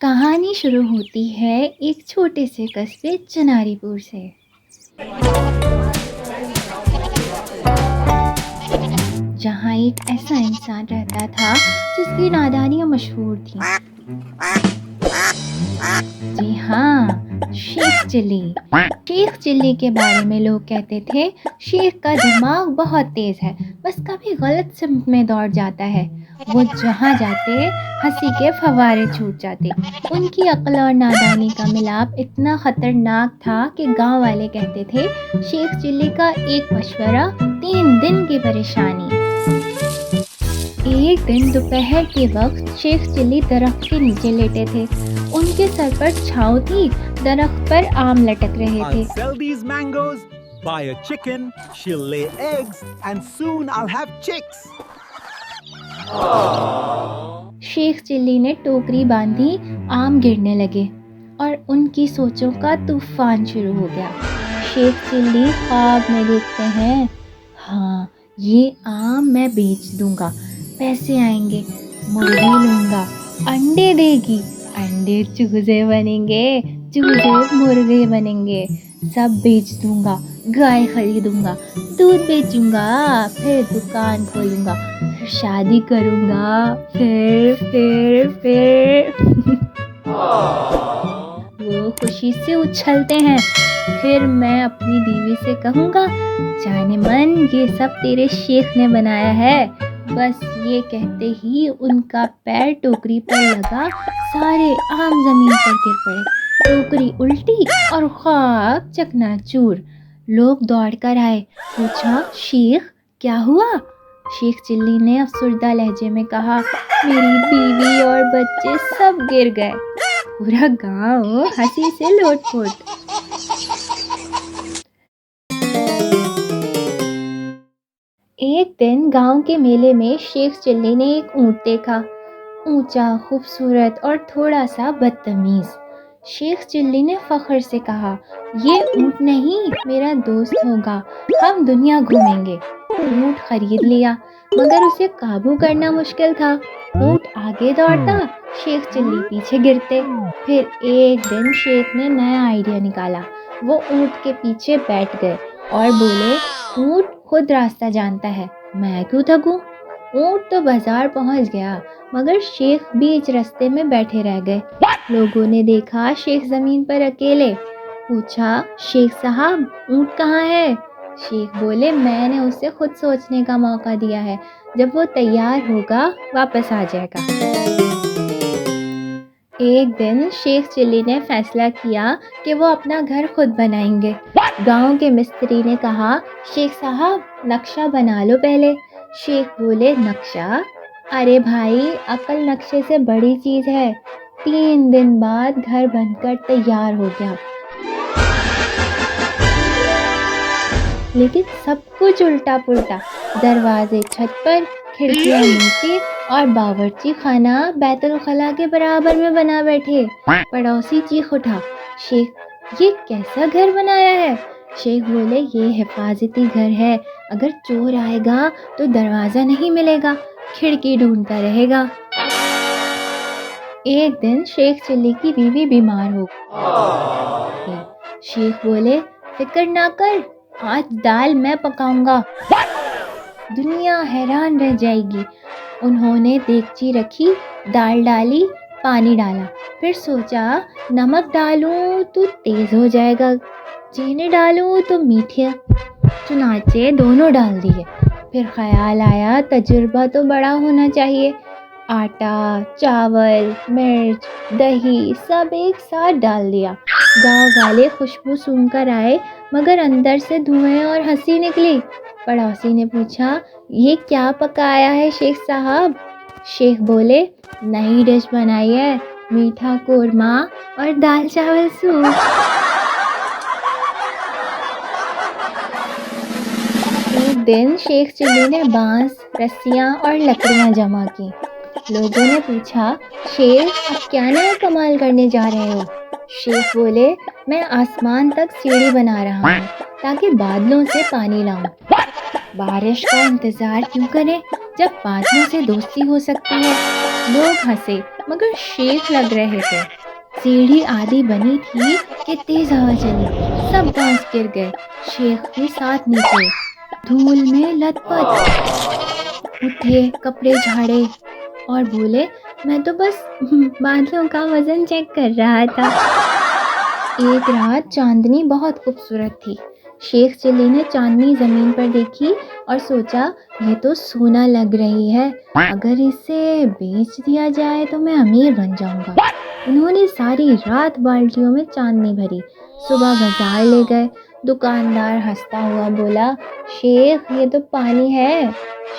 कहानी शुरू होती है एक छोटे से कस्बे चनारीपुर से, जहाँ एक ऐसा इंसान रहता था जिसकी नादानियाँ मशहूर थीं। जी हाँ, शेख चिल्ली। शेख चिल्ली के बारे में लोग कहते थे, शेख का दिमाग बहुत तेज है, बस कभी गलत सिमत में दौड़ जाता है। वो जहाँ जाते हंसी के फव्वारे छूट जाते। उनकी अक्ल और नादानी का मिलाप इतना खतरनाक था कि गांव वाले कहते थे, शेख चिल्ली का एक मशवरा 3 दिन की परेशानी। एक दिन दोपहर के वक्त शेख चिल्ली दरख्त के नीचे लेटे थे। उनके सर पर छांव थी, दरख्त पर आम लटक रहे थे। I'll sell these mangoes, buy a chicken, she'll lay eggs, and soon I'll have chicks. Sheikh Chilli ने टोकरी बांधी, आम गिरने लगे और उनकी सोचों का तूफान शुरू हो गया। शेख चिल्ली ख्वाब में देखते हैं, हाँ ये आम मैं बेच दूंगा, पैसे आएंगे, मुर्गी लूंगा, अंडे देगी, अंडे चूजे बनेंगे, चूजे मुर्गे बनेंगे, सब बेच दूंगा, गाय खरीदूंगा, दूध बेचूंगा, फिर दुकान खोलूंगा, फिर शादी करूंगा, फिर वो खुशी से उछलते हैं। फिर मैं अपनी बीवी से कहूँगा, जाने मन ये सब तेरे शेख ने बनाया है। बस ये कहते ही उनका पैर टोकरी पर लगा, सारे आम जमीन पर गिर पड़े। टोकरी उल्टी और ख्वाब चकनाचूर। लोग दौड़ कर आए, पूछा, शेख क्या हुआ? शेख चिल्ली ने अफसरदा लहजे में कहा, मेरी बीवी और बच्चे सब गिर गए। पूरा गांव हंसी से लोटपोट। एक दिन गांव के मेले में शेख चिल्ली ने एक ऊंट देखा, ऊंचा, खूबसूरत और थोड़ा सा बदतमीज। शेख चिल्ली ने फख्र से कहा, ये ऊंट नहीं, मेरा दोस्त होगा, हम दुनिया घूमेंगे। ऊंट खरीद लिया, मगर उसे काबू करना मुश्किल था। ऊंट आगे दौड़ता, शेख चिल्ली पीछे गिरते। फिर एक दिन शेख ने नया आइडिया निकाला। वो ऊंट के पीछे बैठ गए और बोले, ऊंट खुद रास्ता जानता है, मैं क्यों थकूं? ऊंट तो बाजार पहुंच गया, मगर शेख बीच रास्ते में बैठे रह गए। लोगों ने देखा शेख जमीन पर अकेले। पूछा, शेख साहब ऊंट कहाँ है? शेख बोले, मैंने उसे खुद सोचने का मौका दिया है, जब वो तैयार होगा वापस आ जाएगा। एक दिन शेख चिल्ली ने फैसला किया कि वो अपना घर खुद बनाएंगे। गांव के मिस्त्री ने कहा, शेख साहब नक्शा बना लो पहले। शेख बोले, नक्शा? अरे भाई, अकल नक्शे से बड़ी चीज़ है। 3 दिन बाद घर बनकर तैयार हो गया, लेकिन सब कुछ उल्टा पुल्टा। दरवाजे छत पर, खिड़कियां नीचे और बावर्ची खाना बैतुल खला के बराबर में बना बैठे। पड़ोसी चीख उठा, शेख ये कैसा घर बनाया है? शेख बोले, ये हिफाजती घर है, अगर चोर आएगा तो दरवाज़ा नहीं मिलेगा, खिड़की ढूंढता रहेगा। एक दिन शेख चिल्ली की बीवी बीमार हो गई। शेख बोले, फिक्र ना कर, आज दाल मैं पकाऊंगा, दुनिया हैरान रह जाएगी। उन्होंने देगची रखी, दाल डाली, पानी डाला, फिर सोचा नमक डालूं तो तेज हो जाएगा, चीनी डालूं तो मीठे, चुनाचे दोनों डाल दिए। फिर ख्याल आया, तजुर्बा तो बड़ा होना चाहिए। आटा, चावल, मिर्च, दही सब एक साथ डाल दिया। गांव वाले खुशबू सूंघकर आए, मगर अंदर से धुएं और हंसी निकली। पड़ोसी ने पूछा, ये क्या पकाया है शेख साहब? शेख बोले, नई डिश बनाई है, मीठा कोरमा और दाल चावल सूप। एक दिन शेख चिल्ली ने बांस, रस्सियां और लकड़ियां जमा की। लोगों ने पूछा, शेख अब क्या नया कमाल करने जा रहे हो? शेख बोले, मैं आसमान तक सीढ़ी बना रहा हूँ, ताकि बादलों से पानी लाऊं। बारिश का इंतजार क्यों करें, जब बादलों से दोस्ती हो सकती है। لوگ ہنسے مگر شیخ لگ رہے تھے۔ سیڑھی آدھی بنی تھی کہ تیز ہوا چلی، سب بانس گر گئے، شیخ بھی ساتھ نیچے دھول میں لت پت۔ اٹھے، کپڑے جھاڑے اور بولے میں تو بس بادلوں کا وزن چیک کر رہا تھا۔ ایک رات چاندنی بہت خوبصورت تھی۔ شیخ چلی نے چاندنی زمین پر دیکھی اور سوچا یہ تو سونا لگ رہی ہے، اگر اسے بیچ دیا جائے تو میں امیر بن جاؤں گا۔ انہوں نے ساری رات بالٹیوں میں چاندنی بھری، صبح بازار لے گئے۔ دکاندار ہنستا ہوا بولا شیخ یہ تو پانی ہے۔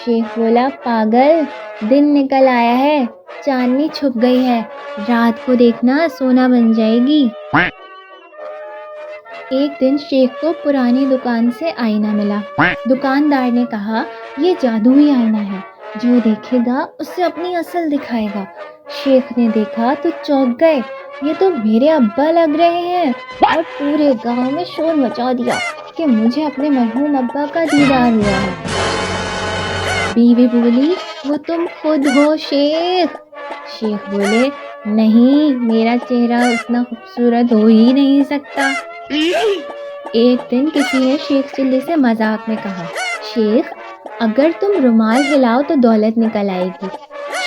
شیخ بولا پاگل، دن نکل آیا ہے، چاندنی چھپ گئی ہے، رات کو دیکھنا سونا بن جائے گی۔ ایک دن شیخ کو پرانی دکان سے آئینہ ملا۔ دکاندار نے کہا یہ جادوئی آئینہ ہے، جو دیکھے گا اسے اپنی اصل دکھائے گا۔ شیخ نے دیکھا تو چونک گئے، یہ تو میرے ابا لگ رہے ہیں، اور پورے گاؤں میں شور مچا دیا کہ مجھے اپنے مرحوم ابا کا دیدار ہوا ہے۔ بیوی بولی وہ تم خود ہو شیخ۔ شیخ بولے نہیں، میرا چہرہ اتنا خوبصورت ہو ہی نہیں سکتا۔ ایک دن کسی نے شیخ چلی سے مذاق میں کہا شیخ اگر تم رومال ہلاؤ تو دولت نکل آئے گی۔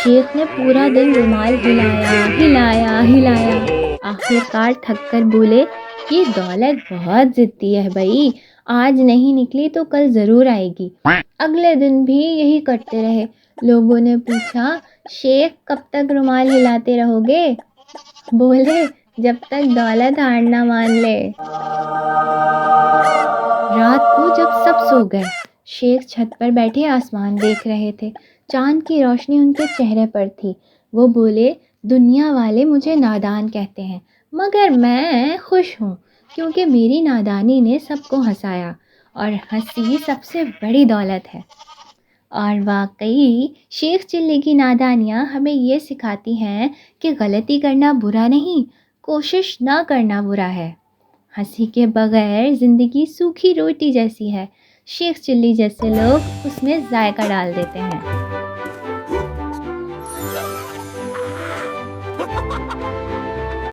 شیخ نے پورا دن رومال ہلایا ہلایا ہلایا، آخر کار تھک کر بولے یہ دولت بہت ضدی ہے بھائی، آج نہیں نکلی تو کل ضرور آئے گی۔ اگلے دن بھی یہی کرتے رہے۔ لوگوں نے پوچھا شیخ کب تک رومال ہلاتے رہو گے؟ بولے جب تک دولت ہار نہ مان لے۔ رات کو جب سب سو گئے، شیخ چھت پر بیٹھے آسمان دیکھ رہے تھے۔ چاند کی روشنی ان کے چہرے پر تھی۔ وہ بولے دنیا والے مجھے نادان کہتے ہیں، مگر میں خوش ہوں کیونکہ میری نادانی نے سب کو ہنسایا، اور ہنسی سب سے بڑی دولت ہے۔ اور واقعی شیخ چلی کی نادانیاں ہمیں یہ سکھاتی ہیں کہ غلطی کرنا برا نہیں، کوشش نہ کرنا برا ہے۔ ہنسی کے بغیر زندگی سوکھی روٹی جیسی ہے، شیخ چلی جیسے لوگ اس میں ذائقہ ڈال دیتے ہیں۔